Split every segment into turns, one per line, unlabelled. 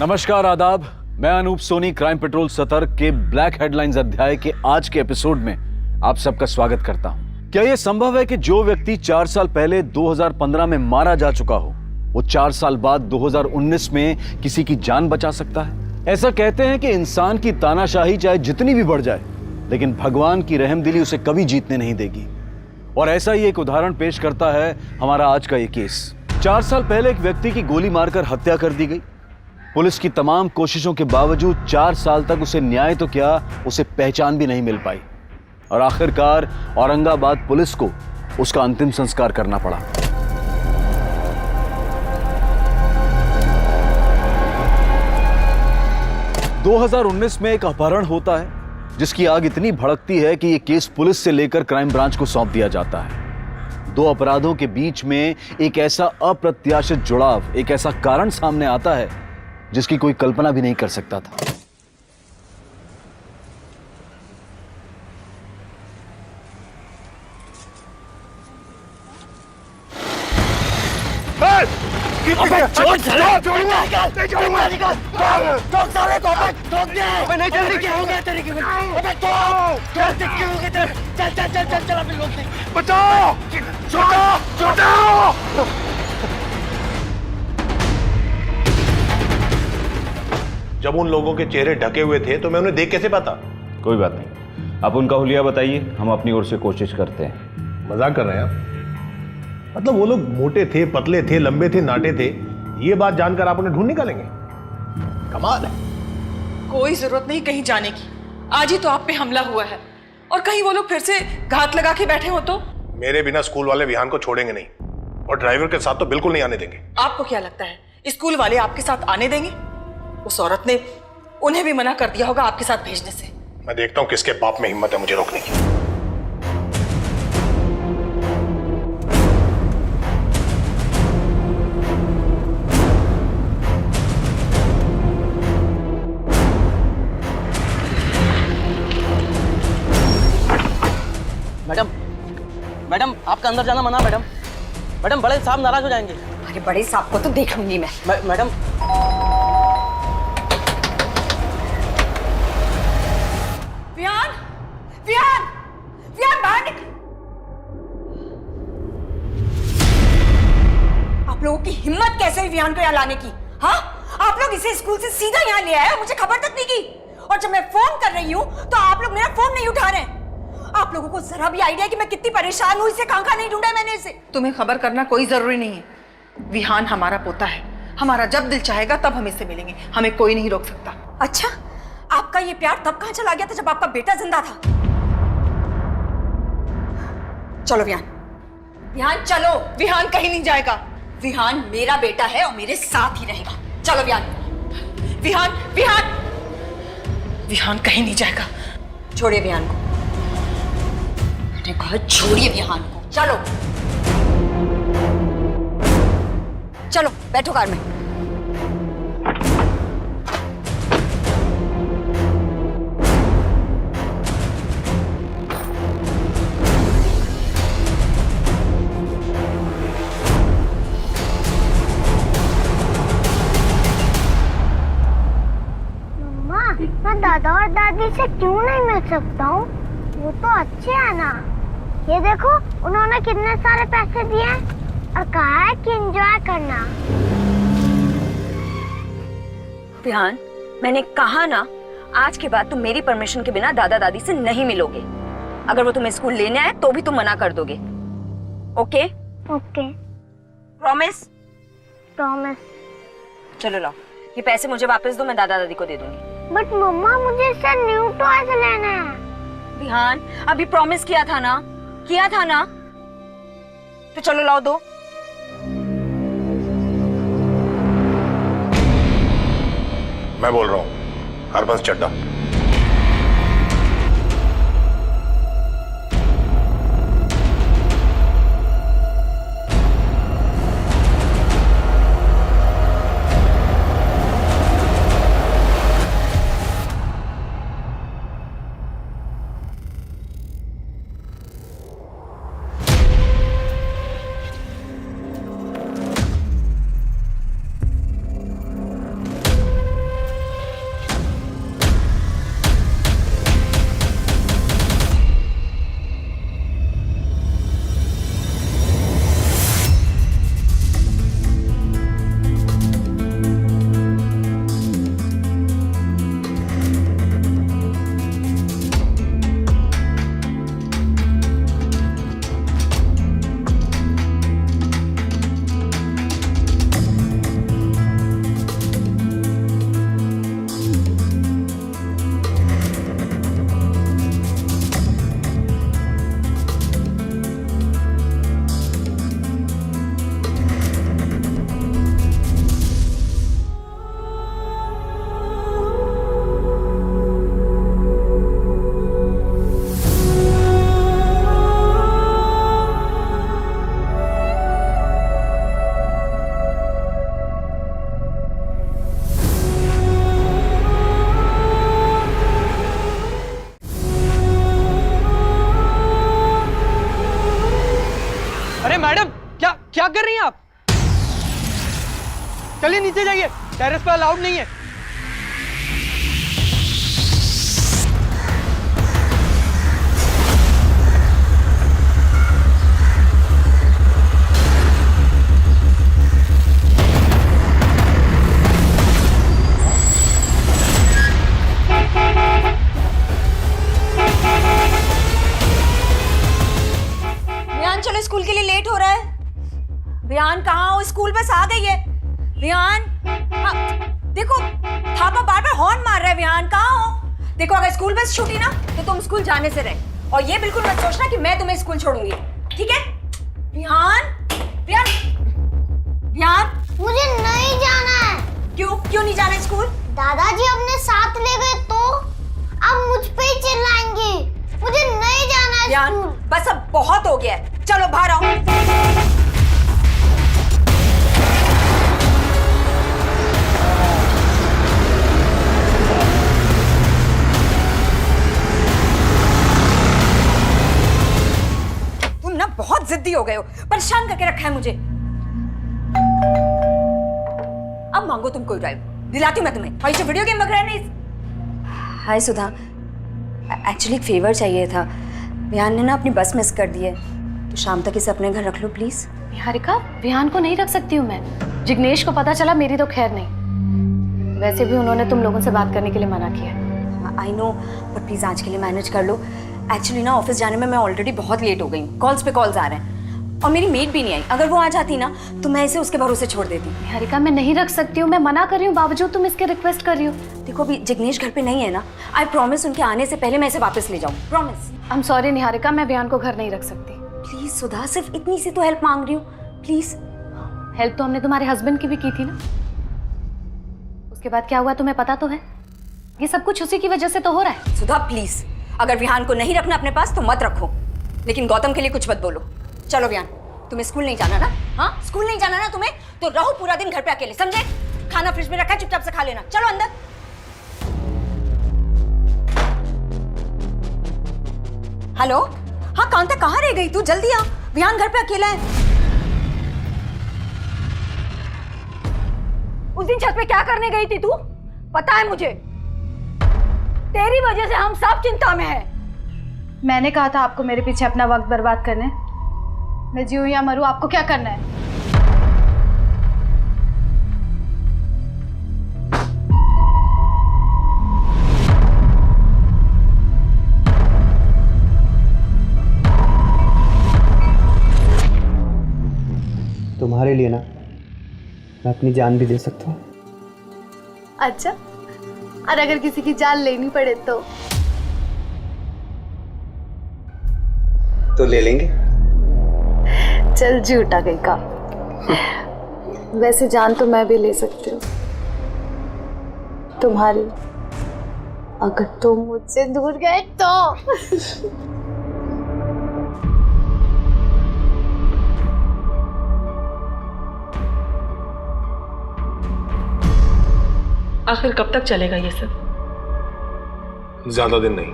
नमस्कार, आदाब। मैं अनूप सोनी क्राइम पेट्रोल सतर्क के ब्लैक हेडलाइंस अध्याय के आज के एपिसोड में आप सबका स्वागत करता हूं। क्या यह संभव है कि जो व्यक्ति 4 साल पहले 2015 में मारा जा चुका हो, वो 4 साल बाद 2019 में किसी की जान बचा सकता है? ऐसा कहते हैं कि इंसान की तानाशाही चाहे जितनी भी बढ़ जाए, लेकिन भगवान की रहमदिली उसे कभी जीतने नहीं देगी। और ऐसा ही एक उदाहरण पेश करता है हमारा आज का ये केस। 4 साल पहले एक व्यक्ति की गोली मारकर हत्या कर दी गई। पुलिस की तमाम कोशिशों के बावजूद 4 साल तक उसे न्याय तो क्या, उसे पहचान भी नहीं मिल पाई और आखिरकार औरंगाबाद पुलिस को उसका अंतिम संस्कार करना पड़ा। – 2019 में एक अपहरण होता है जिसकी आग इतनी भड़कती है कि यह केस पुलिस से लेकर क्राइम ब्रांच को सौंप दिया जाता है। 2 अपराधों के बीच में एक ऐसा अप्रत्याशित जुड़ाव, एक ऐसा कारण सामने आता है जिसकी कोई कल्पना भी नहीं कर सकता था।
जब उन लोगों के चेहरे ढके हुए थे तो मैं उन्हें देख कैसे पाता?
कोई बात नहीं, आप उनका हुलिया बताइए, हम अपनी ओर से कोशिश करते हैं।
मजाक कर रहे हैं आप? मतलब वो लोग मोटे थे, पतले थे, लंबे थे, नाटे थे, ये बात जानकर आप उन्हें ढूंढ निकालेंगे? कमाल है।
कोई जरूरत नहीं कहीं जाने की। आज ही तो आप पे हमला हुआ है और कहीं वो लोग फिर से घात लगा के बैठे हो तो?
मेरे बिना स्कूल वाले विहान को छोड़ेंगे नहीं और ड्राइवर के साथ तो बिल्कुल नहीं आने देंगे।
आपको क्या लगता है स्कूल वाले आपके साथ आने देंगे? उस औरत ने उन्हें भी मना कर दिया होगा आपके साथ भेजने से।
मैं देखता हूं किसके बाप में हिम्मत है मुझे रोकने की।
मैडम आपका अंदर जाना मना। मैडम बड़े साहब नाराज हो जाएंगे।
अरे बड़े साहब को तो देख लूंगी मैं।
मैडम
विहान बाहर निकल। आप लोगों की हिम्मत कैसे हुई विहान को यहाँ लाने की? हाँ, आप लोग इसे स्कूल से सीधा यहाँ ले आए, मुझे खबर तक नहीं की। और जब मैं फोन कर रही हूँ तो आप लोग मेरा फोन नहीं उठा रहे। आप लोगों को जरा भी आइडिया है कि मैं कितनी परेशान हूँ? इसे कहाँ नहीं ढूंढा मैंने इसे।
तुम्हें खबर करना कोई जरूरी नहीं है। विहान हमारा पोता है, हमारा जब दिल चाहेगा तब हम इससे मिलेंगे, हमें कोई नहीं रोक सकता।
अच्छा, आपका ये प्यार तब कहाँ चला गया था जब आपका बेटा जिंदा था? चलो विहान चलो।
विहान कहीं नहीं जाएगा।
विहान मेरा बेटा है और मेरे साथ ही रहेगा। चलो
विहान कहीं नहीं जाएगा।
छोड़िए विहान को। मैंने कहा छोड़िए विहान को। चलो बैठो कार में।
मैं दादा और दादी से क्यों नहीं मिल सकता हूँ? वो तो अच्छे है ना। ये देखो उन्होंने कितने सारे पैसे दिए हैं और कहा है कि एंजॉय करना।
विहान, मैंने कहा ना आज के बाद तुम मेरी परमिशन के बिना दादा दादी से नहीं मिलोगे। अगर वो तुम्हें स्कूल लेने आए तो भी तुम मना कर दोगे। ओके?
ओके।
प्रॉमिस?
प्रॉमिस।
चलो लाओ, ये पैसे मुझे वापस दो, मैं दादा दादी को दे दूंगी।
बट मम्मा मुझे इससे न्यू टॉयज लेना है।
विहान, अभी प्रॉमिस किया था ना? किया था ना? तो चलो लाओ दो।
मैं बोल रहा हूँ, हरबंस चड्डा।
अरे मैडम, क्या कर रही हैं आप? चलिए नीचे जाइए, टेरेस पे अलाउड नहीं है।
चलो, स्कूल के लिए लेट हो रहा है। विहान कहाँ हो? स्कूल बस आ गई है। विहान, हाँ, देखो थापा बार बार हॉर्न मार रहा है। विहान कहाँ हो? देखो, अगर स्कूल बस छूटी ना तो तुम स्कूल जाने से रहे, और ये बिल्कुल मत सोचना कि मैं तुम्हें स्कूल छोड़ूंगी, ठीक है? विहान, विहान, विहान,
मुझे नहीं जाना है।
क्यों नहीं जाना स्कूल?
दादाजी अपने साथ ले गए तो अब मुझ पे ही चिल्लाएंगे। मुझे नहीं जाना है
विहान,
स्कूल।
बस अब बहुत हो गया है, चलो बाहर आओ। तुम ना बहुत जिद्दी हो गए हो, परेशान करके रखा है मुझे। अब मांगो तुम कोई ड्राइव, दिलाती हूँ मैं तुम्हें। और ये वीडियो गेम वगैरह नहीं। हाय सुधा, एक्चुअली एक फेवर चाहिए था। विहान ने ना अपनी बस मिस कर दी है, तो शाम तक इसे अपने घर रख लो प्लीज।
निहारिका, विहान को नहीं रख सकती हूँ मैं। जिग्नेश को पता चला, मेरी तो खैर नहीं। वैसे भी उन्होंने तुम लोगों से बात करने के लिए मना किया।
आई नो, बट प्लीज आज के लिए मैनेज कर लो। एक्चुअली ना ऑफिस जाने में मैं ऑलरेडी बहुत लेट हो गई हूँ। कॉल्स पे कॉल्स आ रहे हैं, और मेरी मेड भी नहीं आई। अगर वो आ जाती ना तो मैं इसे उसके भरोसे छोड़ देती।
निहारिका, मैं नहीं रख सकती हूँ, मैं मना कर रही हूँ, बावजूद तुम इसके रिक्वेस्ट कर रही हो।
देखो, अभी जिग्नेश घर पे नहीं है ना। आई प्रॉमिस उनके आने से पहले मैं इसे वापस ले जाऊँ, promise.
I am sorry Niharika, मैं विहान को घर नहीं रख सकती।
प्लीज सुधा, सिर्फ इतनी सी तो हेल्प मांग रही हूँ, प्लीज।
हेल्प तो हमने तुम्हारे हस्बैंड की भी की थी ना। उसके बाद क्या हुआ तुम्हें पता तो है। ये सब कुछ उसी की वजह से तो हो रहा है।
सुधा प्लीज, अगर विहान को नहीं रखना अपने पास तो मत रखो, लेकिन गौतम के लिए कुछ मत बोलो। चलो विहान, तुम्हें स्कूल नहीं जाना ना? हाँ, स्कूल नहीं जाना ना तुम्हें, तो रहो पूरा दिन घर पे अकेले, समझे? खाना फ्रिज में रखा है, चुपचाप से खा लेना। चलो अंदर। हेलो, हाँ कांता, कहाँ रह गई तू? जल्दी आ, विहान घर पे अकेला है। उस दिन छत पे क्या करने गई थी तू? पता है मुझे, तेरी वजह से हम सब चिंता में हैं।
मैंने कहा था आपको मेरे पीछे अपना वक्त बर्बाद करने। मैं जीऊं या मरूं, आपको क्या करना है?
तुम्हारे लिए ना मैं अपनी जान भी दे सकता हूँ।
अच्छा, और अगर किसी की जान लेनी पड़े
तो ले लेंगे।
चल झूठा कहीं का। वैसे जान तो मैं भी ले सकती हूँ तुम्हारी, अगर तुम मुझसे दूर गए तो।
आखिर कब तक चलेगा ये सब?
ज्यादा दिन नहीं,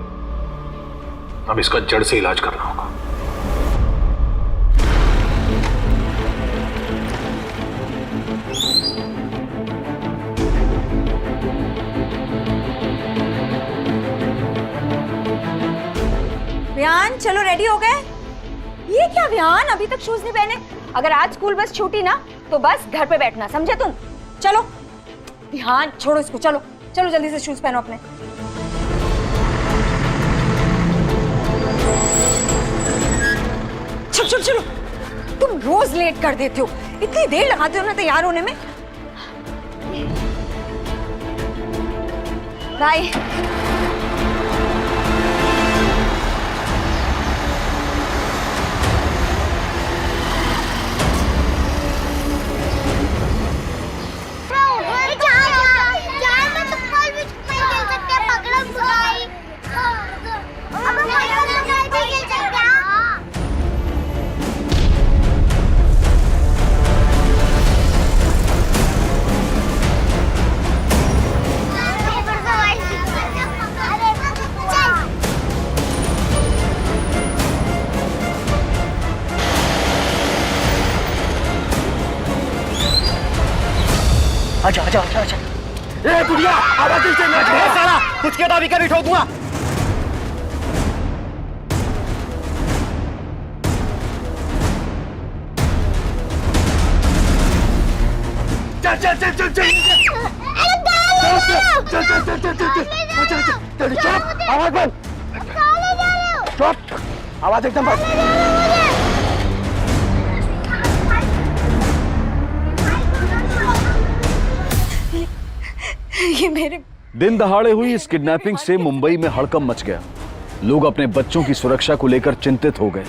अब इसका जड़ से इलाज करना होगा।
विहान चलो, रेडी हो गए? ये क्या विहान, अभी तक शूज नहीं पहने? अगर आज स्कूल बस छूटी ना तो बस घर पे बैठना, समझे तुम? चलो विहान, छोड़ो इसको, चलो चलो जल्दी से शूज पहनो अपने। चलो चलो चलो, तुम रोज लेट कर देते हो, इतनी देर लगाते हो ना तैयार होने में। बाय।
अच्छा अच्छा अच्छा अच्छा। ए बुढ़िया, आवाज से ना दे साला, कुछ के दाबी कर ठोक दूंगा। चल चल चल चल चल चल चल चल चल चल चल, आवाज बंद, चुप, आवाज एकदम बंद।
ये मेरे
दिन दहाड़े हुई इस किडनैपिंग से मुंबई में हड़कंप मच गया। लोग अपने बच्चों की सुरक्षा को लेकर चिंतित हो गए।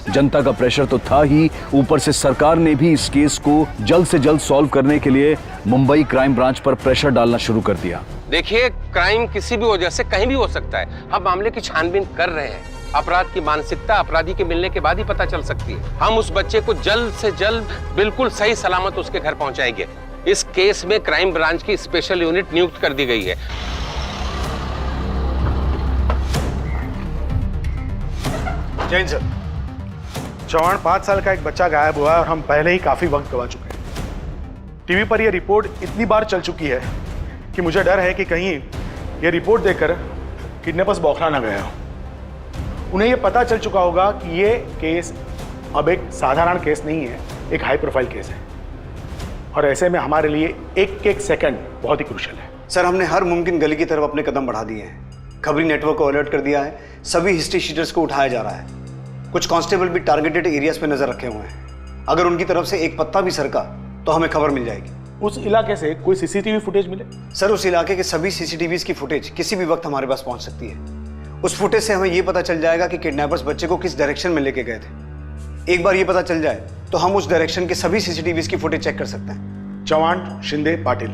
जनता का प्रेशर तो था ही, ऊपर से सरकार ने भी इस केस को जल्द से जल्द सॉल्व करने के लिए मुंबई क्राइम ब्रांच पर प्रेशर डालना शुरू कर दिया।
देखिए, क्राइम किसी भी वजह से कहीं भी हो सकता है। हम मामले की छानबीन कर रहे हैं। अपराध की मानसिकता अपराधी के मिलने के बाद ही पता चल सकती है। हम उस बच्चे को जल्द से जल्द बिल्कुल सही सलामत उसके घर पहुंचाएंगे। इस केस में क्राइम ब्रांच की स्पेशल यूनिट नियुक्त कर दी गई है।
जैन सर, चौहान 5 साल का एक बच्चा गायब हुआ है और हम पहले ही काफी वक्त गवा चुके हैं। टीवी पर यह रिपोर्ट इतनी बार चल चुकी है कि मुझे डर है कि कहीं यह रिपोर्ट देखकर किडनैपर्स बौखला ना गए हो। उन्हें यह पता चल चुका होगा कि यह केस अब एक साधारण केस नहीं है, एक हाई प्रोफाइल केस है और ऐसे में हमारे लिए एक एक सेकंड बहुत ही क्रूशियल है।
सर, हमने हर मुमकिन गली की तरफ अपने कदम बढ़ा दिए हैं। खबरी नेटवर्क को अलर्ट कर दिया है, सभी हिस्ट्री शीटर्स को उठाया जा रहा है। कुछ कांस्टेबल भी टारगेटेड एरियाज पे नजर रखे हुए हैं। अगर उनकी तरफ से एक पत्ता भी सरका तो हमें खबर मिल जाएगी।
उस इलाके से कोई सीसीटीवी फुटेज मिले?
सर, उस इलाके के सभी सीसीटीवीज की फुटेज किसी भी वक्त हमारे पास पहुंच सकती है। उस फुटेज से हमें यह पता चल जाएगा कि किडनैपर्स बच्चे को किस डायरेक्शन में लेके गए थे। एक बार ये पता चल जाए तो हम उस डायरेक्शन के सभी सीसीटीवीज की फुटेज चेक कर सकते हैं।
चौहान, शिंदे, पाटिल,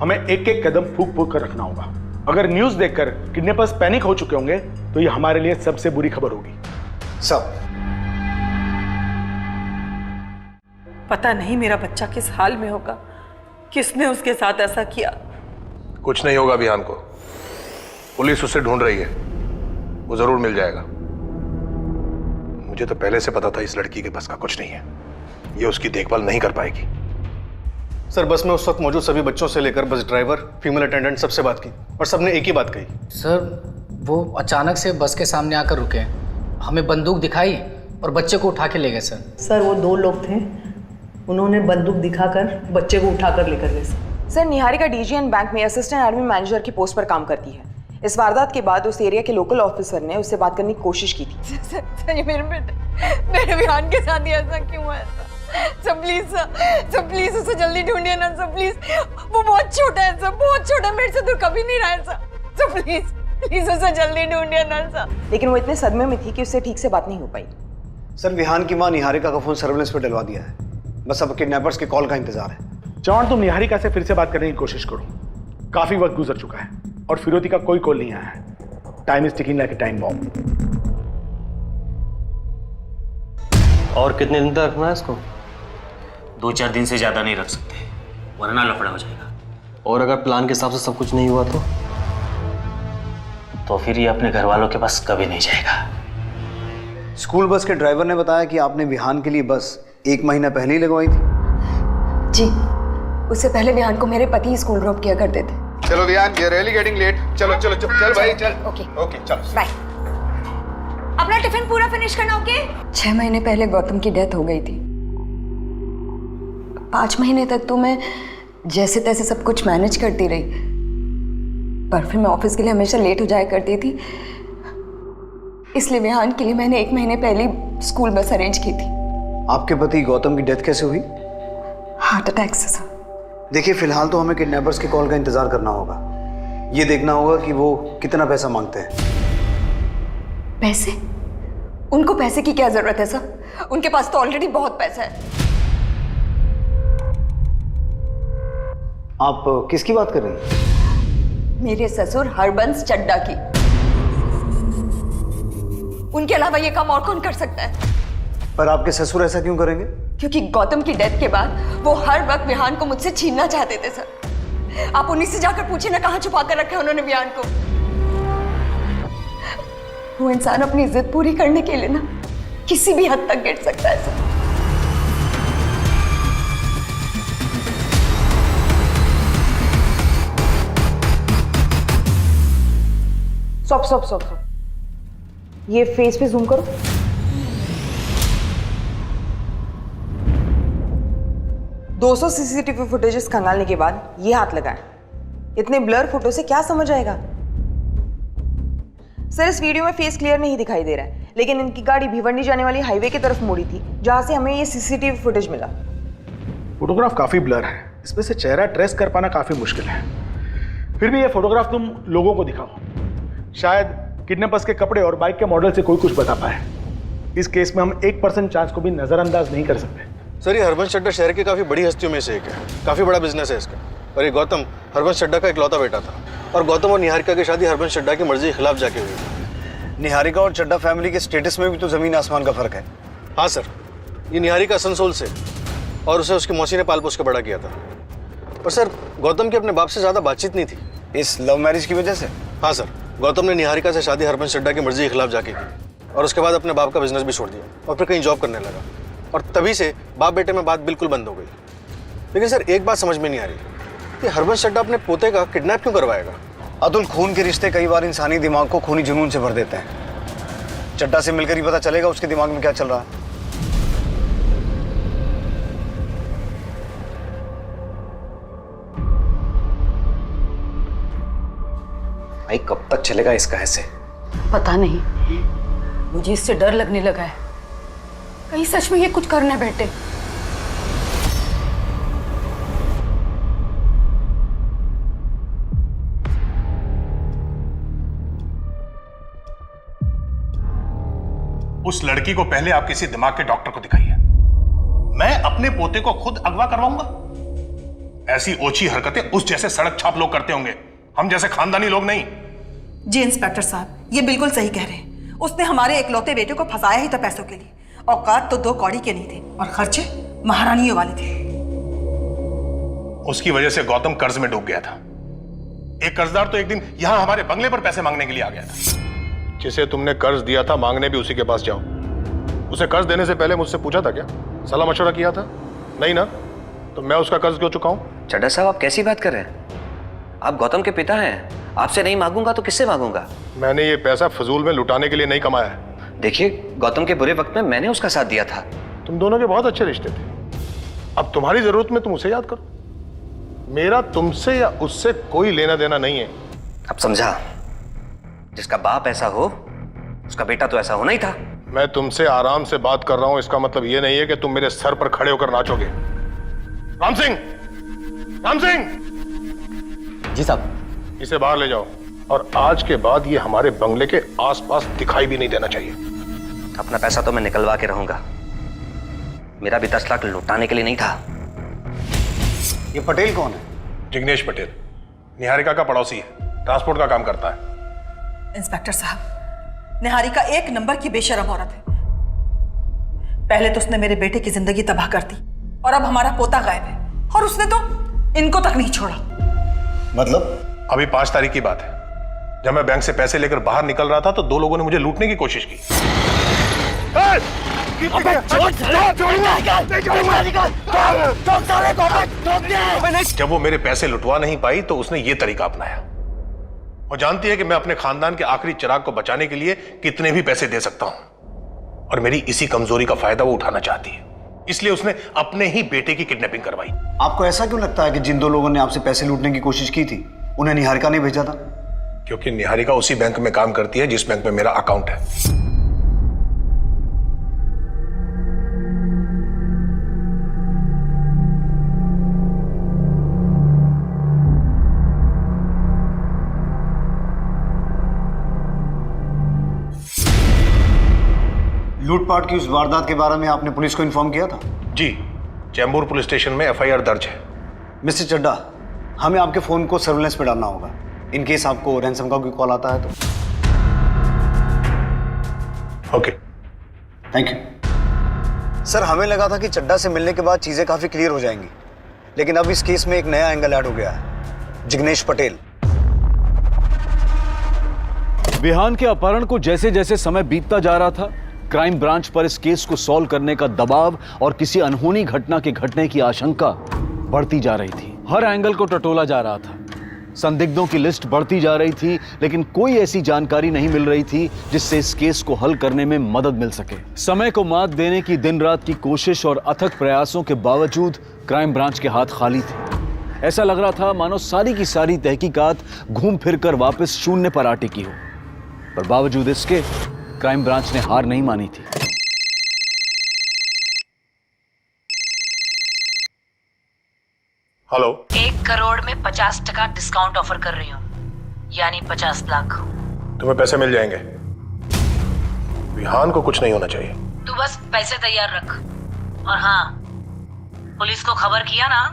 हमें एक एक कदम फूक फूक कर रखना होगा। अगर न्यूज देखकर किडनैपर्स पैनिक हो चुके होंगे तो ये हमारे लिए सबसे बुरी खबर होगी।
सब
पता नहीं मेरा बच्चा किस हाल में होगा, किसने उसके साथ ऐसा किया।
कुछ नहीं होगा विहान को, पुलिस उसे ढूंढ रही है, वो जरूर मिल जाएगा। मुझे तो पहले से पता था इस लड़की के बस का कुछ नहीं है, ये उसकी देखभाल नहीं कर पाएगी।
सर, बस में उस वक्त मौजूद सभी बच्चों से लेकर बस ड्राइवर, फीमेल अटेंडेंट सबसे बात की और सबने एक ही बात कही।
सर, वो अचानक से बस के सामने आकर रुके, हमें बंदूक दिखाई और बच्चे को उठा के ले गए।
सर, वो 2 लोग थे, उन्होंने बंदूक दिखाकर बच्चे को उठाकर लेकर गए।
सर, निहारिका डीजीएन बैंक में असिस्टेंट एडमिन मैनेजर की पोस्ट पर काम करती है। इस वारदात के बाद उस एरिया के लोकल ऑफिसर ने उससे बात करने की कोशिश की थी।
सर, ये मेरे विहान के साथ ही ऐसा क्यों हुआ? सर प्लीज सर प्लीज उसे जल्दी ढूंढिए ना सर प्लीज। वो बहुत छोटा है सर, बहुत छोटा, मेरे से दूर कभी नहीं रहा है सर प्लीज प्लीज उसे जल्दी ढूंढिए ना सर।
लेकिन वो इतने सदमे में थी कि उससे ठीक से बात नहीं हो पाई।
सर विहान की मां निहारिका का फोन सर्वेलेंस पे डलवा दिया है, बस अब किडनैपर्स की कॉल का इंतजार है।
चौहान, तुम निहारिका से फिर से बात करने की कोशिश करो। काफी वक्त गुजर चुका है और फिरोती का कोई कॉल नहीं आया है। Time is ticking like a time bomb.
और कितने दिन तक रखना है इसको? 2-4 दिन से ज्यादा नहीं रख सकते, वरना लफड़ा हो जाएगा। और अगर प्लान के हिसाब से सब कुछ नहीं हुआ तो फिर ये अपने घर वालों के पास कभी नहीं जाएगा।
स्कूल बस के ड्राइवर ने बताया कि आपने विहान के लिए बस 1 महीना पहले ही लगवाई थी।
जी, उससे पहले विहान को मेरे पति स्कूल ड्रॉप किया करते थे।
चलो Vihan, we are really getting late. चलो चलो चल भाई चल।
ओके
ओके चलो
बाय। अपना टिफिन पूरा फिनिश करना। ओके। 6 महीने पहले गौतम की डेथ हो गई थी। 5 महीने तक तो मैं जैसे तैसे सब कुछ मैनेज करती रही, पर फिर मैं ऑफिस के लिए हमेशा लेट हो जाया करती थी। इसलिए विहान के लिए मैंने 1 महीने पहले स्कूल बस अरेंज की थी।
आपके पति गौतम की डेथ कैसे हुई?
हार्ट अटैक से सर।
देखिए फिलहाल तो हमें किडनैपर्स की कॉल का इंतजार करना होगा। ये देखना होगा कि वो कितना पैसा मांगते हैं।
पैसे? उनको पैसे की क्या जरूरत है सर? उनके पास तो ऑलरेडी बहुत पैसा है।
आप किसकी बात कर रही हैं?
मेरे ससुर हरबंस चड्डा की। उनके अलावा ये काम और कौन कर सकता है?
पर आपके ससुर ऐसा क्यों करेंगे?
क्योंकि गौतम की डेथ के बाद वो हर वक्त विहान को मुझसे छीनना चाहते थे सर। आप उन्हीं से जाकर पूछिए ना कहां छुपा कर रखा है उन्होंने विहान को। वो इंसान अपनी इज्जत पूरी करने के लिए ना किसी भी हद तक गिर सकता है सर।
स्टॉप। ये फेस पे जूम करो। दो 200 सीसीटीवी फुटेजेस खंगालने के बाद ये हाथ लगाए। इतने ब्लर फोटो से क्या समझ आएगा? सर इस वीडियो में फेस क्लियर नहीं दिखाई दे रहा है, लेकिन इनकी गाड़ी भिवंडी जाने वाली हाईवे की तरफ मुड़ी थी, जहां से हमें ये सीसीटीवी फुटेज मिला।
फोटोग्राफ काफी ब्लर है, इसमें से चेहरा ट्रेस कर पाना काफी मुश्किल है। फिर भी ये फोटोग्राफ तुम लोगों को दिखाओ, शायद किडनैपर्स के कपड़े और बाइक के मॉडल से कोई कुछ बता पाए। इस केस में हम 1% चांस को भी नजरअंदाज नहीं कर सकते।
सर ये हरबंस चड्डा शहर की काफी बड़ी हस्तियों में से एक है, काफी बड़ा बिजनेस है इसका। और ये गौतम हरबंस चड्डा का इकलौता बेटा था, और गौतम और निहारिका की शादी हरबंस चड्डा की मर्जी के खिलाफ जाके हुई थी।
निहारिका और चड्डा फैमिली के स्टेटस में भी तो जमीन आसमान का फर्क है।
हाँ सर, ये निहारिका असनसोल से, और उसे उसकी मौसी ने पाल पोस के बड़ा किया था। और सर गौतम की अपने बाप से ज्यादा बातचीत नहीं थी।
इस लव मैरिज की वजह से?
हाँ सर, गौतम ने निहारिका से शादी हरबंस चड्डा की मर्जी के खिलाफ जाके की, और उसके बाद अपने बाप का बिजनेस भी छोड़ दिया और फिर कहीं जॉब करने लगा, और तभी से बाप बेटे में बात बिल्कुल बंद हो गई। लेकिन सर एक बात समझ में नहीं आ रही कि हरबंस चड्डा अपने पोते का किडनैप क्यों करवाएगा?
अतुल, खून के रिश्ते कई बार इंसानी दिमाग को खूनी जुनून से भर देते हैं। चड्डा से मिलकर ही पता चलेगा उसके दिमाग में क्या चल रहा है। भाई कब तक चलेगा इसका ऐसे?
पता नहीं, मुझे इससे डर लगने लगा है। कहीं सच में ये कुछ करने बैठे।
उस लड़की को पहले आप किसी दिमाग के डॉक्टर को दिखाइए। मैं अपने पोते को खुद अगवा करवाऊंगा? ऐसी ओछी हरकतें उस जैसे सड़क छाप लोग करते होंगे, हम जैसे खानदानी लोग नहीं।
जी इंस्पेक्टर साहब, ये बिल्कुल सही कह रहे हैं। उसने हमारे इकलौते बेटे को फंसाया ही था पैसों के लिए। औकात तो 2 कौड़ी के नहीं थे और खर्चे महारानियों वाले थे।
उसकी वजह से गौतम कर्ज में डूब गया था। एक कर्जदार तो एक दिन यहां हमारे बंगले पर पैसे मांगने के लिए आ गया था। जिसे तुमने कर्ज दिया था, मांगने भी उसी के पास जाओ। उसे कर्ज देने से पहले मुझसे पूछा था क्या? सलाह मशवरा किया था? नहीं ना? तो मैं उसका कर्ज क्यों चुकाऊं?
चड्डा साहब आप कैसी बात कर रहे हैं? आप गौतम के पिता हैं, आपसे नहीं मांगूंगा तो किससे मांगूंगा?
मैंने ये पैसा फजूल में लुटाने के लिए नहीं कमाया है।
देखिए, गौतम के बुरे वक्त में मैंने उसका साथ दिया था।
तुम दोनों के बहुत अच्छे रिश्ते थे। अब तुम्हारी जरूरत में तुम उसे याद करो। मेरा तुमसे या उससे कोई लेना देना नहीं है।
अब समझा, जिसका बाप ऐसा हो उसका बेटा तो ऐसा होना ही था।
मैं तुमसे आराम से बात कर रहा हूं, इसका मतलब यह नहीं है कि तुम मेरे सर पर खड़े होकर नाचोगे। राम सिंह, राम सिंह!
जी साहब।
इसे बाहर ले जाओ और आज के बाद ये हमारे बंगले के आसपास दिखाई भी नहीं देना चाहिए।
अपना पैसा तो मैं निकलवा के रहूंगा, मेरा भी 10 लाख लुटाने के लिए नहीं था।
ये पटेल कौन है?
जिग्नेश पटेल, निहारिका का पड़ोसी है, ट्रांसपोर्ट का काम करता है।
इंस्पेक्टर साहब, निहारिका एक नंबर की बेशरम औरत है। पहले तो उसने मेरे बेटे की जिंदगी तबाह कर दी और अब हमारा पोता गायब है, और उसने तो इनको तक नहीं छोड़ा।
मतलब? अभी 5 तारीख की बात है, जब मैं बैंक से पैसे लेकर बाहर निकल रहा था तो 2 लोगों ने मुझे लूटने की कोशिश की। जब वो मेरे पैसे लुटवा नहीं पाई तो उसने ये तरीका अपनाया। वो जानती है कि मैं अपने खानदान के आखिरी चिराग को बचाने के लिए कितने भी पैसे दे सकता हूं, और मेरी इसी कमजोरी का फायदा वो उठाना चाहती है। इसलिए उसने अपने ही बेटे की किडनैपिंग करवाई।
आपको ऐसा क्यों लगता है कि जिन 2 लोगों ने आपसे पैसे लूटने की कोशिश की थी उन्हें निहारिका ने भेजा था?
क्योंकि निहारिका उसी बैंक में काम करती है जिस बैंक में मेरा अकाउंट है।
लूटपाट की उस वारदात के बारे में आपने पुलिस को इन्फॉर्म किया था?
जी, चैम्बूर पुलिस स्टेशन में FIR दर्ज है।
मिस्टर चड्डा, हमें आपके फोन को सर्विलेंस पे डालना होगा, इन केस आपको रैंसम का कोई कॉल आता है तो।
Okay,
thank you. सर, हमें लगा था कि चड्डा से मिलने के बाद चीजें काफी क्लियर हो जाएंगी, लेकिन अब इस केस में एक नया एंगल ऐड हो गया है। जिग्नेश पटेल।
विहान के अपहरण को जैसे जैसे समय बीतता जा रहा था, क्राइम ब्रांच पर इस केस को सॉल्व करने का दबाव और किसी अनहोनी घटना के घटने की आशंका बढ़ती जा रही थी। हर एंगल को टटोला जा रहा था, संदिग्धों की लिस्ट बढ़ती जा रही थी, लेकिन कोई ऐसी जानकारी नहीं मिल रही थी जिससे इस केस को हल करने में मदद मिल सके। समय को मात देने की दिन रात की कोशिश और अथक प्रयासों के बावजूद क्राइम ब्रांच के हाथ खाली थे। ऐसा लग रहा था मानो सारी की सारी तहकीकात घूम फिर कर वापस शून्य पर आ टिकी हो, पर बावजूद इसके क्राइम ब्रांच ने हार नहीं मानी थी।
हेलो।
1 करोड़ में 50% डिस्काउंट ऑफर कर रही हूँ, यानी 50 लाख।
तुम्हें पैसे मिल जाएंगे, विहान को कुछ नहीं होना चाहिए।
तू बस पैसे तैयार रख, और हाँ, पुलिस को खबर किया ना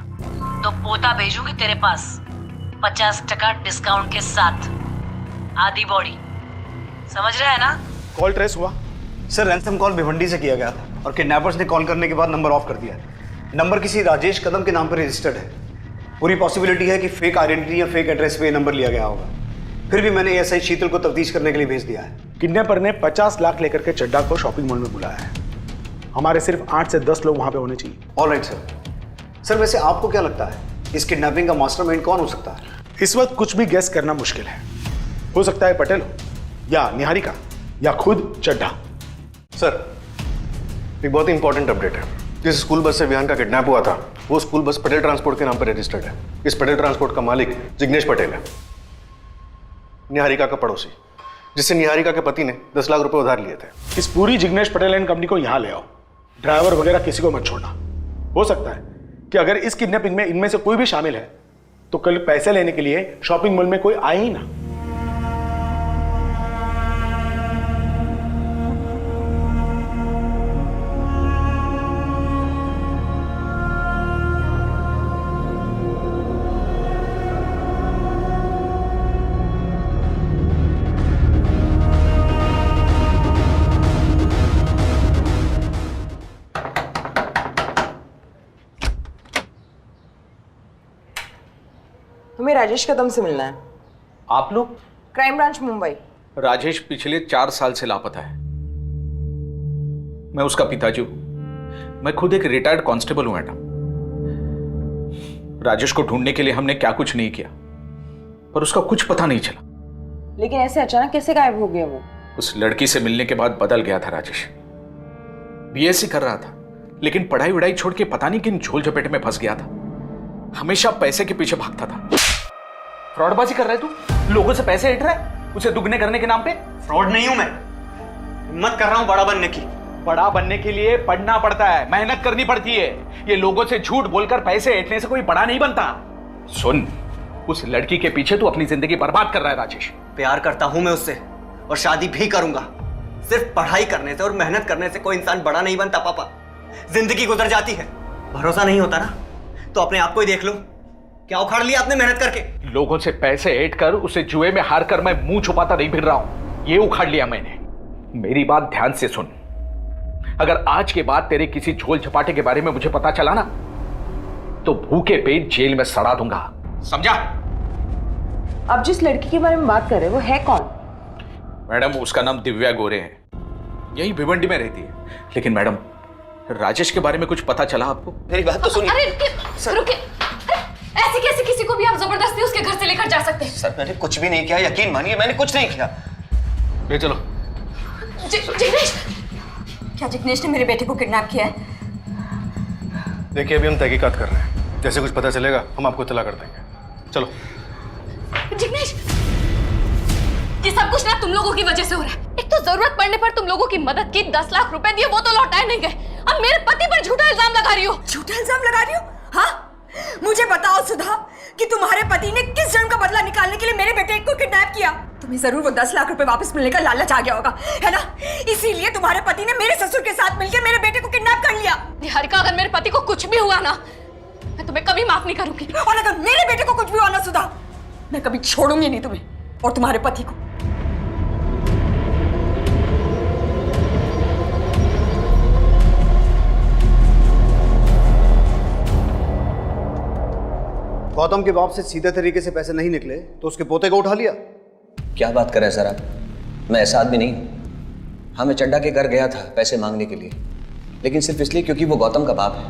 तो पोता भेजूंगी तेरे पास 50% डिस्काउंट के साथ, आधी बॉडी। समझ रहा है ना?
कॉल ट्रेस हुआ?
सर, रैंसम कॉल भिवंडी से किया गया था और किडनैपर्स ने कॉल करने के बाद नंबर ऑफ कर दिया है। नंबर किसी राजेश कदम के नाम पर रजिस्टर्ड है। पूरी पॉसिबिलिटी है कि फेक आइडेंटिटी या फेक एड्रेस पे नंबर लिया गया होगा। फिर भी मैंने एएसआई शीतल को तफ्तीश करने के लिए भेज दिया है।
किडनैपर ने 50 लाख लेकर के चड्डा को शॉपिंग मॉल में बुलाया है। हमारे सिर्फ 8 से 10 लोग वहां पे होने चाहिए।
Alright sir. सर, वैसे आपको क्या लगता है इस किडनैपिंग का मास्टरमाइंड कौन हो सकता है?
इस वक्त कुछ भी गेस करना मुश्किल है। हो सकता है पटेल हो, या निहारिका, या खुद चड्डा।
सर, एक बहुत ही इंपॉर्टेंट अपडेट है। जिस स्कूल बस से विहान का किडनैप हुआ था वो स्कूल बस पटेल ट्रांसपोर्ट के नाम पर रजिस्टर्ड है। इस पटेल ट्रांसपोर्ट का मालिक जिग्नेश पटेल है, निहारिका का पड़ोसी, जिससे निहारिका के पति ने 10 लाख रुपए उधार लिए थे।
इस पूरी जिग्नेश पटेल एंड कंपनी को यहां ले आओ। ड्राइवर वगैरह किसी को मत छोड़ना। हो सकता है कि अगर इस किडनैपिंग में इनमें से कोई भी शामिल है तो कल पैसे लेने के लिए शॉपिंग मॉल में कोई आए ही ना।
हमें राजेश कदम से मिलना है।
आप लोग?
Crime branch Mumbai.
राजेश पिछले 4 साल से लापता है। मैं उसका पिताजी हूं। मैं खुद एक रिटायर्ड कांस्टेबल हूं मैडम। राजेश को ढूंढने के लिए हमने क्या कुछ नहीं किया, पर उसका कुछ पता नहीं चला।
लेकिन ऐसे अचानक कैसे गायब हो गया वो?
उस लड़की से मिलने के बाद बदल गया था राजेश। BSc कर रहा था, लेकिन पढ़ाई वढ़ाई छोड़ के पता नहीं किन झोल झपेटे में फंस गया था। हमेशा पैसे के पीछे भागता था।
फ्रॉडबाजी कर रहा है तू? लोगों से पैसे ऐंठ रहा है उसे दुगने करने के नाम पे?
फ्रॉड नहीं हूं मैं। हिम्मत कर रहा हूँ बड़ा बनने की।
बड़ा बनने के लिए पढ़ना पड़ता है, मेहनत करनी पड़ती है। ये लोगों से झूठ बोलकर पैसे ऐंठने से कोई बड़ा नहीं बनता। सुन, उस लड़की के पीछे तू अपनी जिंदगी बर्बाद कर रहा है राजेश।
प्यार करता हूं मैं उससे और शादी भी करूंगा। सिर्फ पढ़ाई करने से और मेहनत करने से कोई इंसान बड़ा नहीं बनता पापा। जिंदगी गुजर जाती है, भरोसा नहीं होता ना तो अपने आप को ही देख लो। क्या उखाड़ लिया आपने मेहनत करके?
लोगों से पैसे ऐंठ कर उसे जुए में हार कर मैं मुंह छुपाता नहीं फिर रहा हूं, ये उखाड़ लिया मैंने। मेरी बात ध्यान से सुन, अगर आज के बाद तेरे किसी झोल झपाटे के बारे में मुझे पता चला ना तो भूखे पेट जेल में सड़ा दूंगा, समझा?
आप जिस लड़की के बारे में बात कर रहे हैं वो है कौन?
मैडम उसका नाम दिव्या गोरे है, यही भिवंडी में रहती है। लेकिन मैडम राजेश के बारे में कुछ पता चला आपको?
मेरी बात तो सुनिए।
अरे रुके, ऐसे कैसे किसी को भी आप जबरदस्ती उसके घर से लेकर जा सकते हैं?
सर मैंने कुछ भी नहीं किया, यकीन मानिए मैंने कुछ नहीं किया।
ले चलो।
जिग्नेश, क्या जिग्नेश ने मेरे बेटे को किडनैप किया है?
देखिए अभी हम तहकीकात कर रहे हैं, जैसे कुछ पता चलेगा हम आपको इत्तला कर देंगे। चलो।
जिग्नेश, ये सब कुछ ना तुम लोगों की वजह से हो रहा है। एक तो जरूरत पड़ने पर तुम लोगों की मदद की, 10 लाख रुपए दिए, वो तो लौटाए नहीं गए। अब मेरे पति पर झूठा इल्जाम लगा रही हो।
झूठा इल्जाम लगा रही हो? हाँ, मुझे बताओ सुधा कि तुम्हारे पति ने किस जन्म का बदला निकालने के लिए मेरे बेटे को किडनैप किया। तुम्हें जरूर वो 10 लाख रुपए वापस मिलने का लालच आ गया होगा, है ना? इसीलिए तुम्हारे पति ने मेरे ससुर के साथ मिलकर मेरे बेटे को किडनैप कर लिया।
निहारिका, अगर मेरे पति को कुछ भी हुआ ना मैं तुम्हें कभी माफ नहीं करूंगी।
और अगर मेरे बेटे को कुछ भी हुआ ना सुधा, मैं कभी छोड़ूंगी नहीं तुम्हें और तुम्हारे पति को।
गौतम के बाप से सीधे तरीके से पैसे नहीं निकले तो उसके पोते को उठा लिया।
क्या बात कर रहे हैं सर आप? मैं ऐसा आदमी नहीं हूं। हाँ, मैं चड्डा के घर गया था पैसे मांगने के लिए, लेकिन सिर्फ इसलिए क्योंकि वो गौतम का बाप है,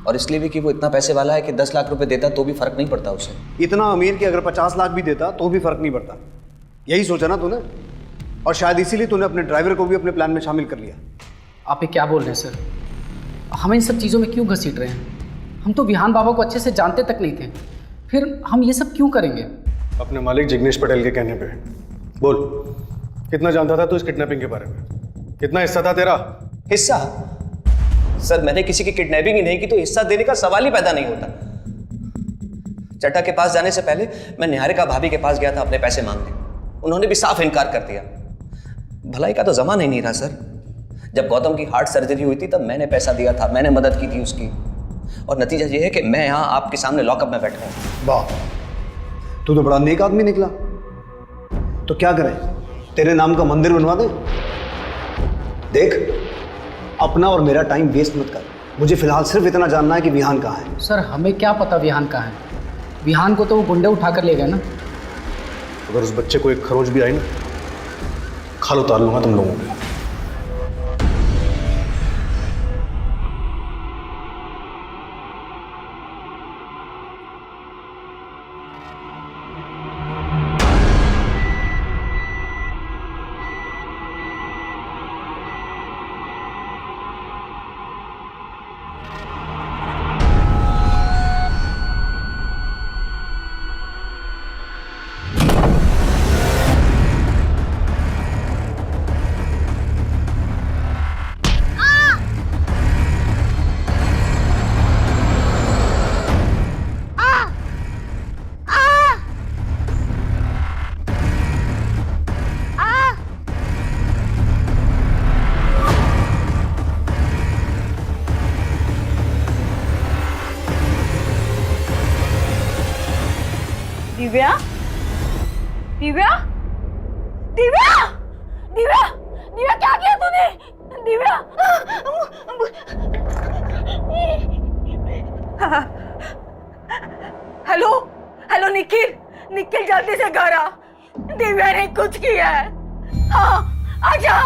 और इसलिए भी कि वो इतना पैसे वाला है कि 10 लाख रुपए देता तो भी फर्क नहीं पड़ता उसे।
इतना अमीर कि अगर 50 लाख भी देता तो भी फर्क नहीं पड़ता। यही सोचा ना तूने, और शायद इसीलिए तूने अपने ड्राइवर को भी अपने प्लान में शामिल कर लिया।
आप ये क्या बोल रहे हैं सर? हम इन सब चीज़ों में क्यों घसीट रहे हैं? हम तो विहान बाबा को अच्छे से जानते तक नहीं थे, फिर हम ये सब क्यों करेंगे?
अपने मालिक जिग्नेश पटेल के कहने पे। बोल, कितना जानता था तू इस किडनैपिंग के बारे में? कितना हिस्सा था तेरा?
हिस्सा? सर मैंने किसी की किडनैपिंग ही नहीं की तो हिस्सा देने का सवाल ही पैदा नहीं होता। चड्डा के पास जाने से पहले मैं निहारिका भाभी के पास गया था अपने पैसे मांगने, उन्होंने भी साफ इनकार कर दिया। भलाई का तो जमाना ही नहीं रहा सर। जब गौतम की हार्ट सर्जरी हुई थी तब मैंने पैसा दिया था, मैंने मदद की थी उसकी, और नतीजा ये है कि मैं यहाँ आपके सामने लॉकअप में बैठा हूँ।
वाह, तू तो बड़ा नेक आदमी निकला। तो क्या करें, तेरे नाम का मंदिर बनवा दे? देख, अपना और मेरा टाइम वेस्ट मत कर। मुझे फिलहाल सिर्फ इतना जानना है कि विहान कहाँ है।
सर हमें क्या पता विहान कहाँ है? विहान को तो वो गुंडे उठा कर ले गए ना।
अगर उस बच्चे को एक खरोच भी आई ना, खाल उतार लूंगा तुम लोगों को।
दिव्या, दिव्या, दिव्या, दिव्या, दिव्या, क्या किया तूने? दिव्या, हेलो, हेलो निखिल, निखिल जल्दी से घर आ। दिव्या ने कुछ किया है। हाँ, आजा।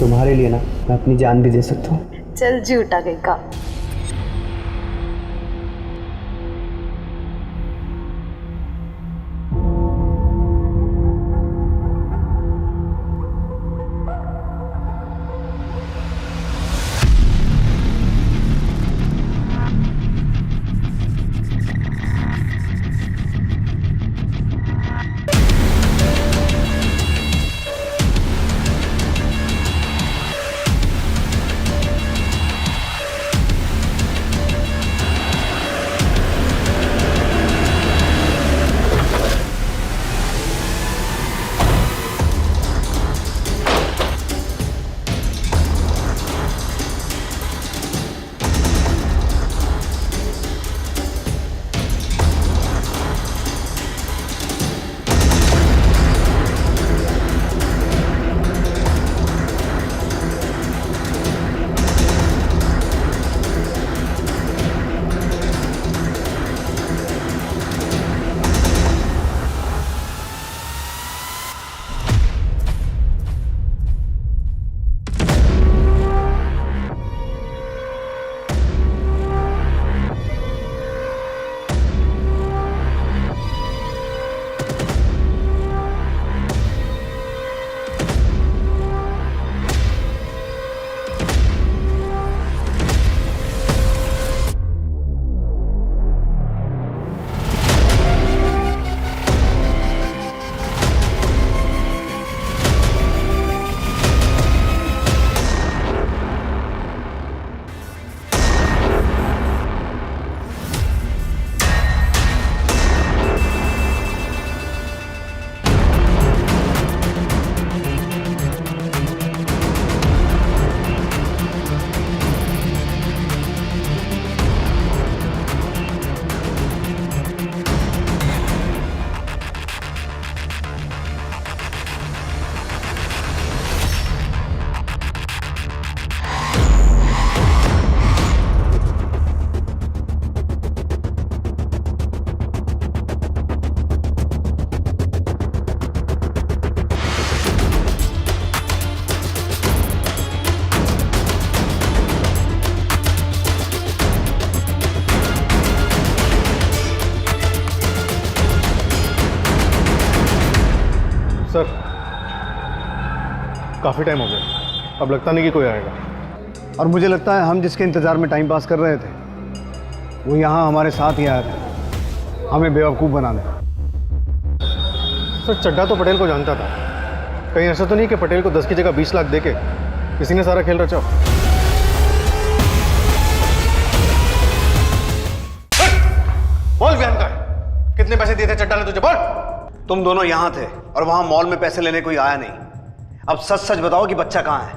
तुम्हारे लिए ना मैं अपनी जान भी दे सकता हूँ।
चल झूठा कहीं का।
सर काफ़ी टाइम हो गया, अब लगता नहीं कि कोई आएगा।
और मुझे लगता है हम जिसके इंतज़ार में टाइम पास कर रहे थे वो यहाँ हमारे साथ ही आया था हमें बेवकूफ़ बनाने।
सर चड्ढा तो पटेल को जानता था, कहीं ऐसा तो नहीं कि पटेल को 10 की जगह 20 लाख देके किसी ने सारा खेल रचा।
बोल बयान का कितने पैसे दिए थे चड्ढा ने तुझे, बोल। तुम दोनों यहाँ थे और वहां मॉल में पैसे लेने कोई आया नहीं। अब सच सच बताओ कि बच्चा कहाँ है,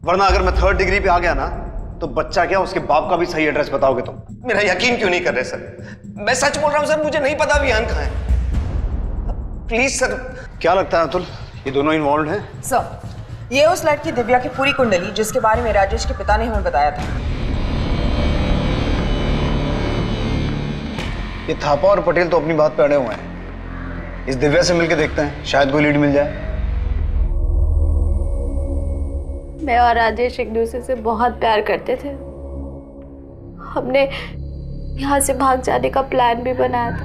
वरना अगर मैं 3rd डिग्री पे आ गया ना तो बच्चा क्या उसके बाप का भी सही एड्रेस बताओगे तुम।
मेरा यकीन क्यों नहीं कर रहे सर? मैं सच बोल रहा हूँ सर, मुझे नहीं पता विहान कहाँ है। Please sir.
क्या लगता है अतुल, ये दोनों इन्वॉल्व हैं?
सर, ये उस लड़की दिव्या की पूरी कुंडली जिसके बारे में राजेश के पिता ने हमें बताया था।
ये थापा और पटेल तो अपनी बात पे अड़े हुए हैं। इस दिव्या से मिलके देखते हैं, शायद कोई लीड मिल जाए।
मैं और राजेश एक दूसरे से बहुत प्यार करते थे। हमने यहाँ से भाग जाने का प्लान भी बनाया था।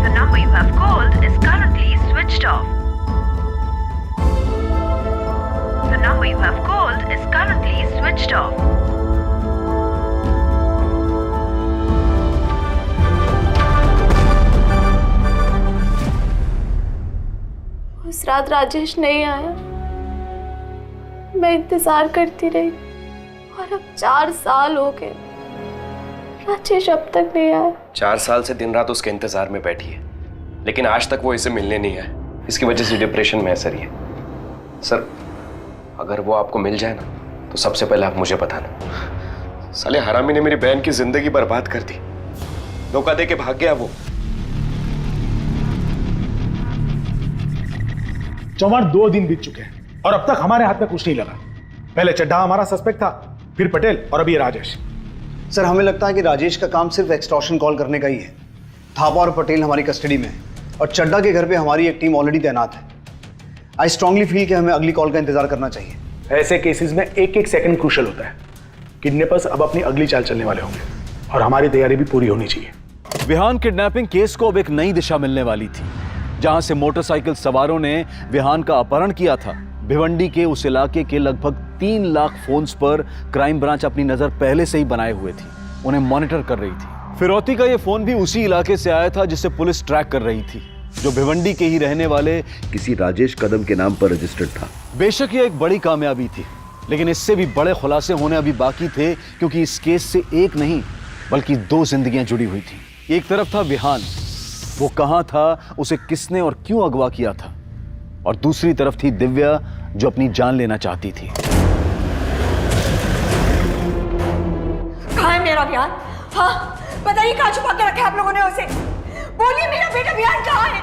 The number you have called is currently switched off. The number you have called is currently switched off.
उस रात राजेश नहीं आया, मैं इंतजार करती रही और अब 4 साल हो गए, राजेश अब तक नहीं आया।
4 साल से दिन रात उसके इंतजार में बैठी है, लेकिन आज तक वो इसे मिलने नहीं आया। इसकी वजह से डिप्रेशन में असर है। सर, अगर वो आपको मिल जाए ना तो सबसे पहले आप मुझे बताना। साले हरामी ने मेरी बहन की जिंदगी बर्बाद कर दी, धोखा दे के भाग गया वो।
चौहान 2 दिन बीत चुके हैं और अब तक हमारे हाथ में कुछ नहीं लगा। पहले चड्ढा हमारा सस्पेक्ट था, फिर पटेल और अभी राजेश।
सर हमें लगता है कि राजेश का काम सिर्फ एक्सटॉर्शन कॉल करने का ही है। थापा और पटेल हमारी कस्टडी में है और चड्ढा के घर पे हमारी एक टीम ऑलरेडी तैनात है। आई स्ट्रांगली फील कि हमें अगली कॉल का इंतजार करना चाहिए।
ऐसे केसेस में एक सेकंड क्रूशल होता है। किडनैपर्स अब अपनी अगली चाल चलने वाले होंगे और हमारी तैयारी भी पूरी होनी चाहिए।
विहान किडनैपिंग केस को अब एक नई दिशा मिलने वाली थी। जहां से मोटरसाइकिल सवारों ने विहान का अपहरण किया था, भिवंडी के उस इलाके के लगभग 3 लाख फोन्स पर क्राइम ब्रांच अपनी नजर पहले से ही बनाए हुए थी, उन्हें मॉनिटर कर रही थी। फिरौती का ये फोन भी उसी इलाके से आया था जिसे पुलिस ट्रैक कर रही थी, जो भिवंडी के ही रहने वाले किसी राजेश कदम के नाम पर रजिस्टर्ड था। बेशक ये एक बड़ी कामयाबी थी, लेकिन इससे भी बड़े खुलासे होने अभी बाकी थे, क्योंकि इस केस से एक नहीं बल्कि 2 जिंदगियां जुड़ी हुई थी। एक तरफ था विहान, वो कहां था, उसे किसने और क्यों अगवा किया था, और दूसरी तरफ थी दिव्या जो अपनी जान लेना चाहती थी।
कहाँ है मेरा विहान? हाँ, बताइए कहाँ छुपा के रखे आप लोगों ने उसे? बोलिए मेरा बेटा विहान कहाँ है?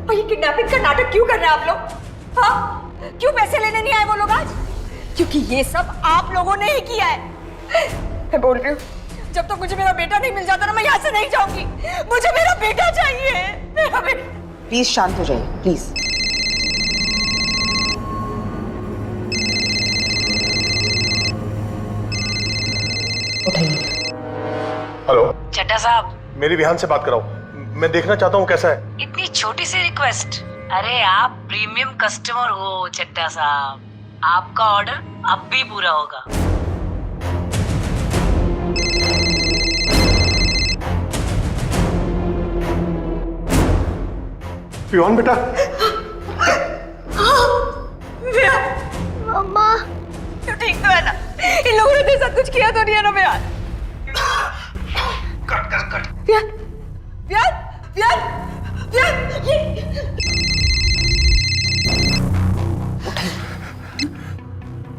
और ये किडनैपिंग का नाटक क्यों कर रहे हैं आप लोग? हाँ, क्यों पैसे लेने नहीं आए वो लोग आज? क्योंकि ये सब आप लोगों ने ही किया है। मैं बोल रही हूँ, जब तक मुझे मेरा बेटा नहीं मिल जाता ना, मैं यहाँ से नहीं जाऊंगी। मुझे मेरा बेटा चाहिए, मेरा बेटा।
प्लीज शांत हो जाइए, प्लीज। उठाइए।
हेलो
चड्ढा साहब,
मेरी विहान से बात कराओ, मैं देखना चाहता हूँ कैसा है।
इतनी छोटी सी रिक्वेस्ट। अरे आप प्रीमियम कस्टमर हो चड्ढा साहब, आपका ऑर्डर अब भी पूरा होगा।
विहान बेटा।
मम्मा,
तू ठीक तो है ना? इन लोगों ने तेरे साथ कुछ किया तो नहीं है ना विहान?
कट।
विहान, विहान, विहान, विहान, ये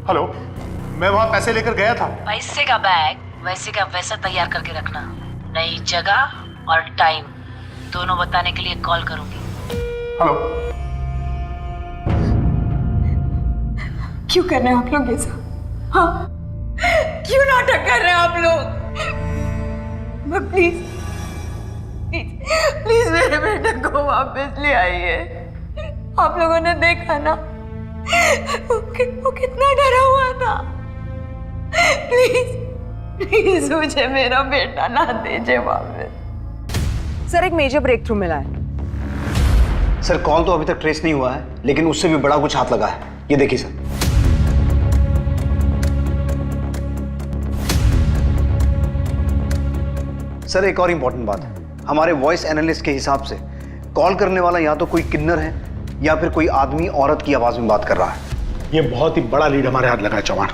हेलो, मैं वहां पैसे लेकर गया था।
पैसे का बैग वैसे का वैसा तैयार करके रखना। नई जगह और टाइम दोनों बताने के लिए कॉल करूंगी।
हेलो।
क्यों कर रहे हैं आप लोग ये सब? हाँ, क्यों नाटक कर रहे हैं आप लोग? प्लीज प्लीज प्लीज मेरे बेटे को वापस ले आइए। आप लोगों ने देखा ना, वो कितना डरा हुआ था। प्लीज प्लीज मुझे मेरा बेटा ना दीजिए वापस।
सर एक मेजर ब्रेक थ्रू मिला है।
सर कॉल तो अभी तक ट्रेस नहीं हुआ है, लेकिन उससे भी बड़ा कुछ हाथ लगा है। ये देखिए सर। सर एक और इंपॉर्टेंट बात है, हमारे वॉइस एनालिस्ट के हिसाब से कॉल करने वाला या तो कोई किन्नर है या फिर कोई आदमी औरत की आवाज में बात कर रहा है।
ये बहुत ही बड़ा लीड हमारे हाथ लगा है चौहान।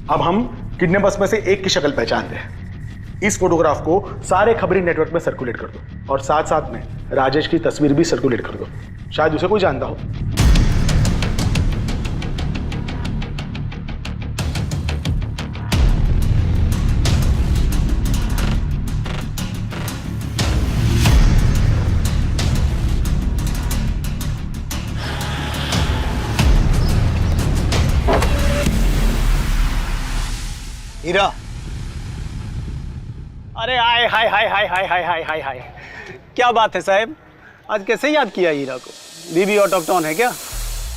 अब हम किडनैपर्स में से एक की शक्ल पहचानते हैं। इस फोटोग्राफ को सारे खबरी नेटवर्क में सर्कुलेट कर दो और साथ साथ में राजेश की तस्वीर भी सर्कुलेट कर दो, शायद उसे कोई जानता हो।
हीरा,
अरे हाय हाय हाय हाय हाय हाय हाय हाय हाय, क्या बात है साहब, आज कैसे याद किया हीरा को? बीबी आउट ऑफ टाउन है क्या?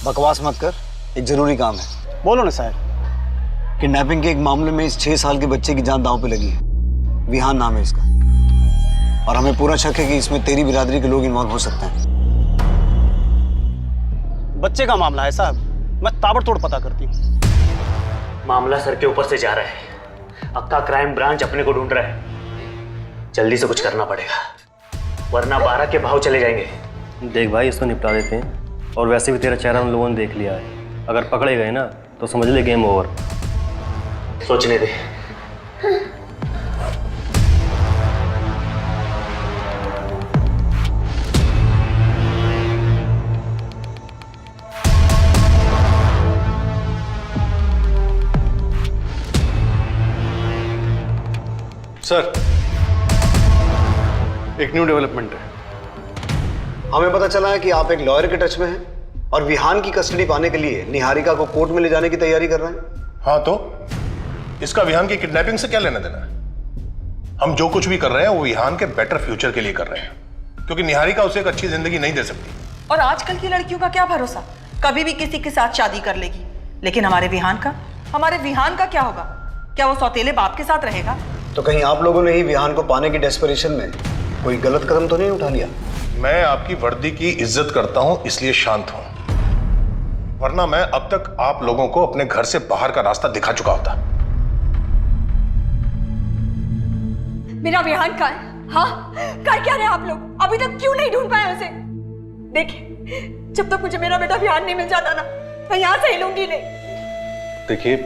बकवास मत कर, एक जरूरी काम है।
बोलो ना साहब।
किडनैपिंग के एक मामले में इस 6 साल के बच्चे की जान दांव पे लगी है। विहान नाम है इसका, और हमें पूरा शक है कि इसमें तेरी बिरादरी के लोग इन्वॉल्व हो सकते हैं।
बच्चे का मामला है साहब, मैं ताबड़तोड़ पता करती हूँ।
मामला सर के ऊपर से जा रहा है, अक्का क्राइम ब्रांच अपने को ढूंढ रहा है। जल्दी से कुछ करना पड़ेगा, वरना 12 के भाव चले जाएंगे। देख भाई, इसको निपटा देते हैं, और वैसे भी तेरा चेहरा उन लोगों ने देख लिया है। अगर पकड़े गए ना तो समझ ले गेम ओवर। सोचने दे।
सर, एक न्यू डेवलपमेंट है।
हमें पता चला है कि आप एक लॉयर के टच में हैं और विहान की कस्टडी पाने के लिए निहारिका को कोर्ट में ले जाने की तैयारी कर रहे हैं।
हाँ, तो इसका विहान की किडनैपिंग से क्या लेना देना है? हम जो कुछ भी कर रहे हैं वो विहान के बेटर फ्यूचर के लिए कर रहे हैं, क्योंकि निहारिका उसे एक अच्छी जिंदगी नहीं दे सकती।
और आजकल की लड़कियों का क्या भरोसा, कभी भी किसी के साथ शादी कर लेगी। लेकिन हमारे विहान का क्या होगा? क्या वो सौतेले बाप के साथ रहेगा?
तो कहीं आप लोगों ने ही विहान को पाने की डेस्परेशन में कोई गलत कदम तो नहीं उठा लिया?
मैं आपकी वर्दी की इज्जत करता हूं, इसलिए शांत हूं, वरना मैं अब तक आप लोगों को अपने घर से बाहर का रास्ता दिखा चुका होता।
मेरा विहान कहाँ है? हाँ, कर क्या रहे आप लोग? अभी तक क्यों नहीं ढूंढ पाए उसे? देखिए, जब तक मुझे मेरा बेटा विहान नहीं मिल जाता ना, मैं यहाँ से हिलूंगी नहीं।
देखिए,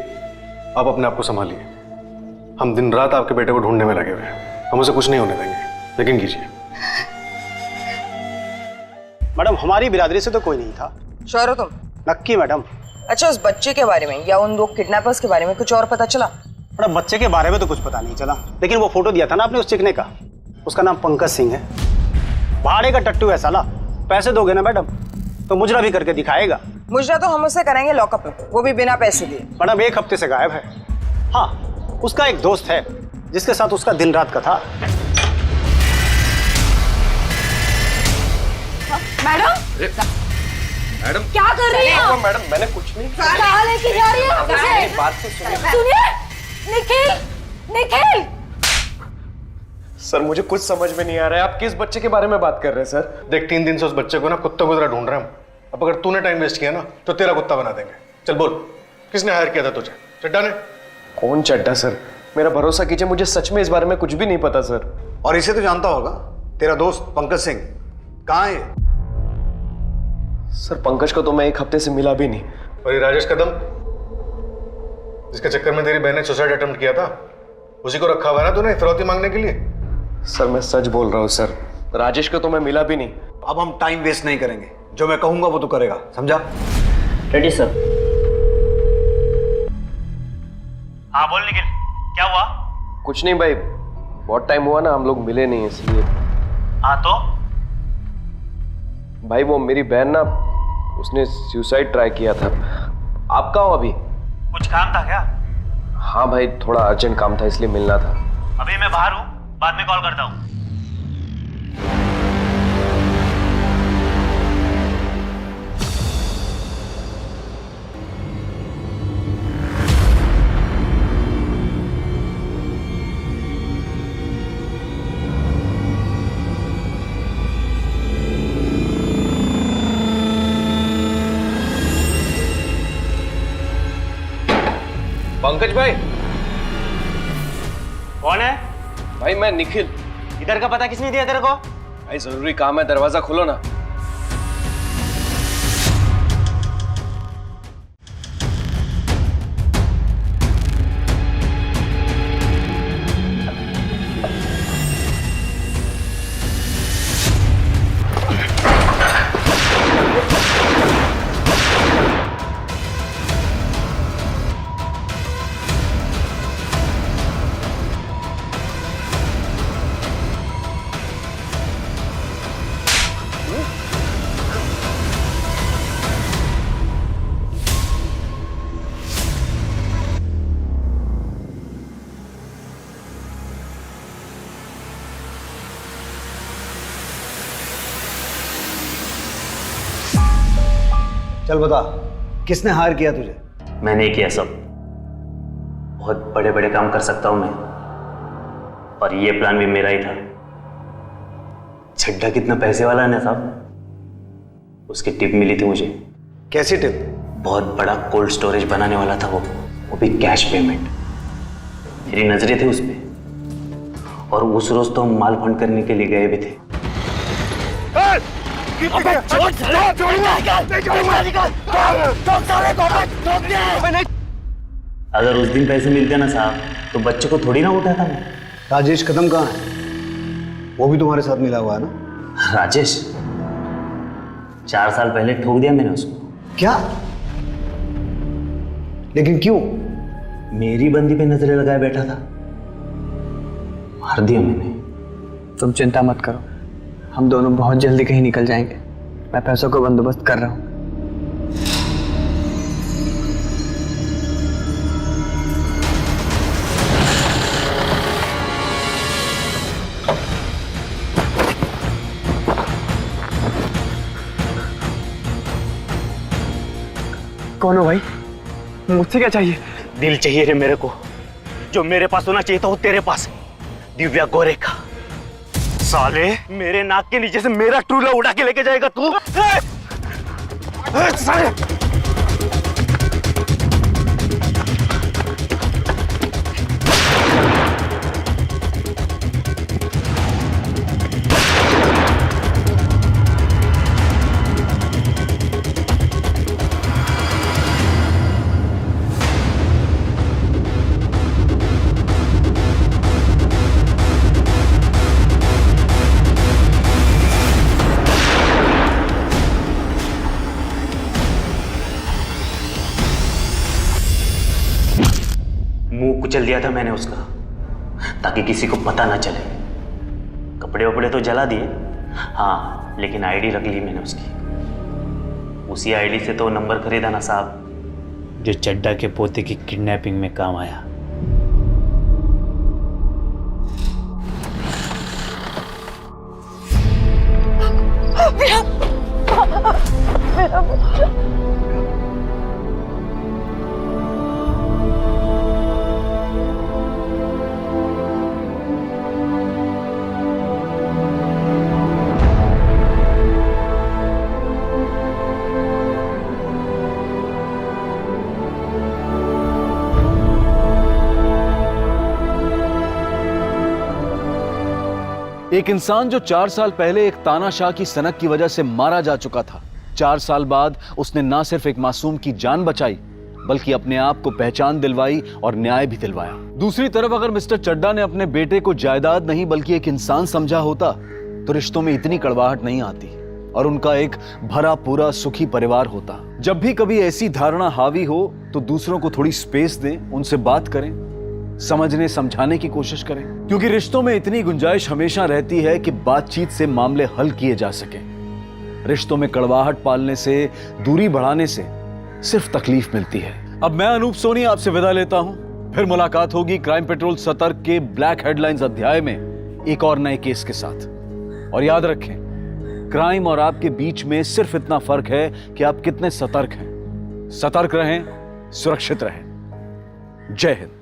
आप अपने आप को संभालिए। हम दिन रात आपके बेटे को ढूंढने में लगे हुए हैं, हम उसे कुछ नहीं होने देंगे। यकीन कीजिए।
मैडम, हमारी बिरादरी से तो कोई नहीं था।
श्योर हो तुम?
नक्की मैडम।
अच्छा, उस बच्चे के बारे में या उन 2 किडनैपर्स के बारे में कुछ और पता चला?
मैडम, बच्चे के बारे में तो कुछ पता नहीं चला, लेकिन वो फोटो दिया था ना आपने उस चिकने का, उसका नाम पंकज सिंह है। भाड़े का टट्टू है साला। पैसे दोगे ना मैडम तो मुजरा भी करके दिखाएगा।
मुजरा तो हम उसे कराएंगे लॉकअप में, वो भी बिना पैसे दिए।
मैडम, 1 हफ्ते से गायब है। हाँ, उसका एक दोस्त है जिसके साथ उसका दिन रात का था।
मैडम क्या कर रही है?
मैडम, मैंने कुछ नहीं।
कहाँ लेके जा रही है?
बात तो सुनिए।
सुनिए, निखिल।
सर, मुझे कुछ समझ में नहीं आ रहा है, आप किस बच्चे के बारे में बात कर रहे हैं? सर देख, 3 दिन से उस बच्चे को ना कुत्ते की तरह ढूंढ रहे हैं हम। अब अगर तूने टाइम वेस्ट किया ना तो तेरा कुत्ता बना देंगे। चल बोल, किसने हायर किया था तुझे? चड्डा ने?
कौन चड्डा सर? मेरा भरोसा कीजिए, मुझे सच में इस बारे में कुछ भी नहीं पता सर।
और इसे तो जानता होगा, तेरा दोस्त पंकज सिंह कहाँ है?
सर, पंकज को तो मैं 1 हफ्ते से मिला भी नहीं।
और ये राजेश कदम, जिसके चक्कर में तेरी बहन ने सुसाइड अटेम्प्ट किया था, उसी को रखा हुआ है ना तूने फिरौती मांगने के लिए?
सर, मैं सच बोल रहा हूँ सर, राजेश को तो मैं मिला भी नहीं।
अब हम टाइम वेस्ट नहीं करेंगे, जो मैं कहूंगा वो तो करेगा, समझा?
Ready sir.
हाँ बोल निखिल, क्या हुआ?
कुछ नहीं भाई, बहुत टाइम हुआ ना हम लोग मिले नहीं, इसलिए।
हाँ तो?
भाई वो मेरी बहन ना, उसने सुसाइड ट्राई किया था। आप कहाँ हो अभी?
कुछ काम था क्या?
हाँ भाई, थोड़ा अर्जेंट काम था इसलिए मिलना था।
अभी मैं बाहर हूँ, बाद में कॉल करता हूँ।
पंकज भाई।
कौन है?
भाई मैं निखिल।
इधर का पता किसने दिया तेरे को?
भाई जरूरी काम है, दरवाजा खोलो ना।
चल बता, किसने हायर किया तुझे?
मैंने किया सब। बहुत बड़े बड़े काम कर सकता हूं मैं, और ये प्लान भी मेरा ही था। छड्डा कितना पैसे वाला है ना साहब, उसकी टिप मिली थी मुझे।
कैसी टिप?
बहुत बड़ा कोल्ड स्टोरेज बनाने वाला था वो भी कैश पेमेंट। मेरी नजरें थी उस पे, और उस रोज तो हम माल फंड करने के लिए गए भी थे। अगर उस दिन पैसे मिलते ना साहब, तो बच्चे को थोड़ी ना उठाता मैं।
राजेश कदम कहाँ है? वो भी तुम्हारे साथ मिला हुआ है ना?
राजेश 4 साल पहले ठोक दिया मैंने उसको।
क्या? लेकिन क्यों?
मेरी बंदी पे नजरें लगाए बैठा था, मार दिया मैंने।
तुम चिंता मत करो, हम दोनों बहुत जल्दी कहीं निकल जाएंगे। मैं पैसों का बंदोबस्त कर रहा हूँ।
कौन हो भाई? मुझसे क्या चाहिए? दिल चाहिए रे मेरे को। जो मेरे पास होना चाहिए था वो तेरे पास है, दिव्या गोरे का। साले, मेरे नाक के नीचे से मेरा ट्रूला उड़ा के लेके जाएगा तू? साले! मुंह कुचल दिया था मैंने उसका, ताकि किसी को पता ना चले। कपड़े वपड़े तो जला दिए, हाँ, लेकिन आईडी रख ली मैंने उसकी। उसी आईडी से तो नंबर खरीदा ना साहब, जो चड्डा के पोते की किडनैपिंग में काम आया।
मेरा बच्चा।
एक इंसान जो 4 साल पहले एक तानाशाह की सनक की वजह से मारा जा चुका था, 4 साल बाद उसने ना सिर्फ एक मासूम की जान बचाई, बल्कि अपने आप को पहचान दिलवाई और न्याय भी दिलवाया। दूसरी तरफ अगर मिस्टर चड्डा ने अपने बेटे को जायदाद नहीं बल्कि एक इंसान समझा होता, तो रिश्तों में इतनी कड़वाहट नहीं आती और उनका एक भरा पूरा सुखी परिवार होता। जब भी कभी ऐसी धारणा हावी हो तो दूसरों को थोड़ी स्पेस दें, उनसे बात करें, समझने समझाने की कोशिश करें, क्योंकि रिश्तों में इतनी गुंजाइश हमेशा रहती है कि बातचीत से मामले हल किए जा सकें। रिश्तों में कड़वाहट पालने से, दूरी बढ़ाने से सिर्फ तकलीफ मिलती है। अब मैं अनूप सोनी आपसे विदा लेता हूं, फिर मुलाकात होगी क्राइम पेट्रोल सतर्क के ब्लैक हेडलाइंस अध्याय में एक और नए केस के साथ। और याद रखें, क्राइम और आपके बीच में सिर्फ इतना फर्क है कि आप कितने सतर्क हैं। सतर्क रहें, सुरक्षित रहें। जय हिंद।